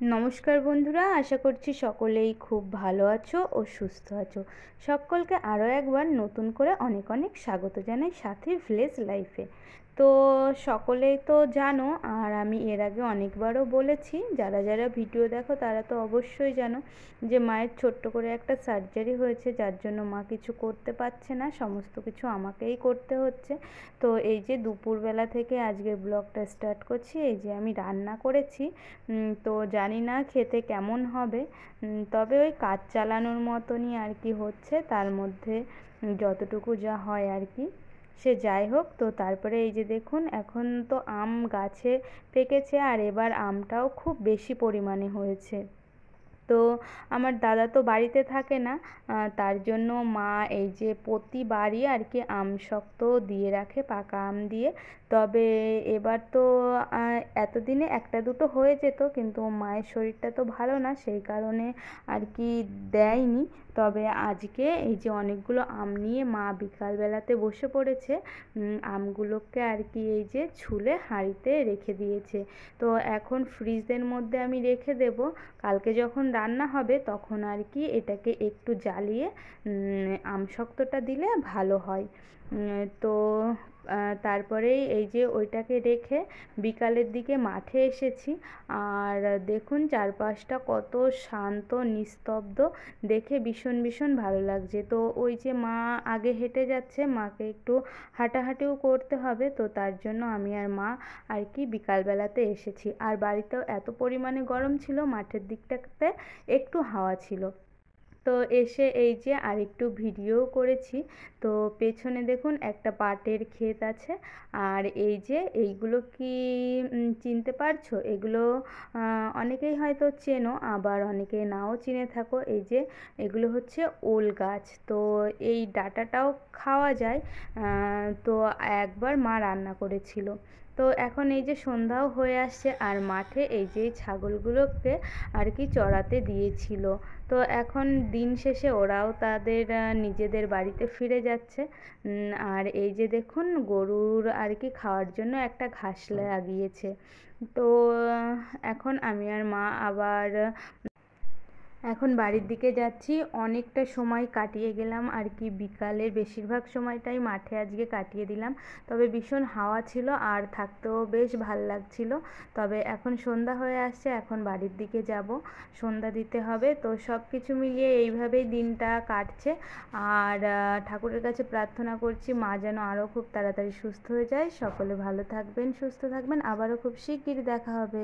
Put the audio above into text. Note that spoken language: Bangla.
নমস্কার বন্ধুরা, আশা করছি সকলেই খুব ভালো আছো ও সুস্থ আছো। সকলকে আরও একবার নতুন করে অনেক অনেক স্বাগত জানাই সাথী ভিলেজ লাইফে। তো সকলেই তো জানো, আর আমি এর আগে অনেকবারও বলেছি, যারা যারা ভিডিও দেখো তারা তো অবশ্যই জানো যে মায়ের ছোট্ট করে একটা সার্জারি হয়েছে, যার জন্য মা কিছু করতে পারছে না, সমস্ত কিছু আমাকেই করতে হচ্ছে। তো এই যে দুপুরবেলা থেকে আজকের ব্লগটা স্টার্ট করছি। এই যে আমি রান্না করেছি, তো জানি না খেতে কেমন হবে, তবে ওই কাজ চালানোর মতনই আর কি হচ্ছে, তার মধ্যে যতটুকু যা হয় আর কি। সে যাই হোক, তো তারপরে এই যে দেখুন, এখন তো আম গাছে পেকেছে, আর এবার আমটাও খুব বেশি পরিমাণে হয়েছে। তো আমার দাদা তো বাড়িতে থাকে না, তার জন্য মা এই যে প্রতিবারই আর কি আম শক্ত দিয়ে রাখে, পাকা আম দিয়ে। তবে এবার তো এতদিনে একটা দুটো হয়ে যেত, কিন্তু মায়ের শরীরটা তো ভালো না, সেই কারণে আর কি দেয়নি। তবে আজকে এই যে অনেকগুলো আম নিয়ে মা বিকালবেলাতে বসে পড়েছে, আমগুলোকে আর কি এই যে ছুলে হাঁড়িতে রেখে দিয়েছে। তো এখন ফ্রিজের মধ্যে আমি রেখে দেব, কালকে যখন রান্না হবে তখন আর কি এটাকে একটু জ্বালিয়ে আমশক্তটা দিলে ভালো হয়। তো তারপরেই এই যে ওইটাকে রেখে বিকালের দিকে মাঠে এসেছি, আর দেখুন চারপাশটা কত শান্ত নিস্তব্ধ, দেখে ভীষণ ভীষণ ভালো লাগছে। তো ওই যে মা আগে হেঁটে যাচ্ছে, মাকে একটু হাঁটাহাঁটিও করতে হবে, তো তার জন্য আমি আর মা আর কি বিকালবেলাতে এসেছি। আর বাড়িতেও এত পরিমাণে গরম ছিল, মাঠের দিকটাতে একটু হাওয়া ছিল। তো এসে এই যে আরেকটু ভিডিও করেছি। তো পেছনে দেখুন একটা পাটের ক্ষেত আছে, আর এই যে এইগুলো কি চিনতে পারছো? এগুলো অনেকেই হয়তো চেনো, আবার অনেকে নাও চিনে থাকো। এই যে এগুলো হচ্ছে ওল গাছ, তো এই ডাঁটাটাও খাওয়া যায়। তো একবার মা রান্না করেছিল। তো এখন এই যে সন্ধ্যাও হয়ে আসছে, আর মাঠে এই যে ছাগলগুলোকে আর কি চড়াতে দিয়েছিল। তো এখন দিন শেষে ওরাও তাদের নিজেদের বাড়িতে ফিরে যাচ্ছে। আর এই যে দেখুন গরুর আর কি খাওয়ার জন্য একটা ঘাস লাগিয়েছে। তো এখন আমি আর মা আবার এখন বাড়ির দিকে যাচ্ছি। অনেকটা সময় কাটিয়ে গেলাম আর কি, বিকালের বেশিরভাগ সময়টাই মাঠে আজকে কাটিয়ে দিলাম। তবে ভীষণ হাওয়া ছিল আর থাকতেও বেশ ভাল লাগছিল। তবে এখন সন্ধ্যা হয়ে আসছে, এখন বাড়ির দিকে যাব, সন্ধ্যা দিতে হবে। তো সব কিছু মিলিয়ে এইভাবেই দিনটা কাটছে। আর ঠাকুরের কাছে প্রার্থনা করছি মা যেন আরও খুব তাড়াতাড়ি সুস্থ হয়ে যায়। সকলে ভালো থাকবেন, সুস্থ থাকবেন, আবারও খুব শিগগিরই দেখা হবে।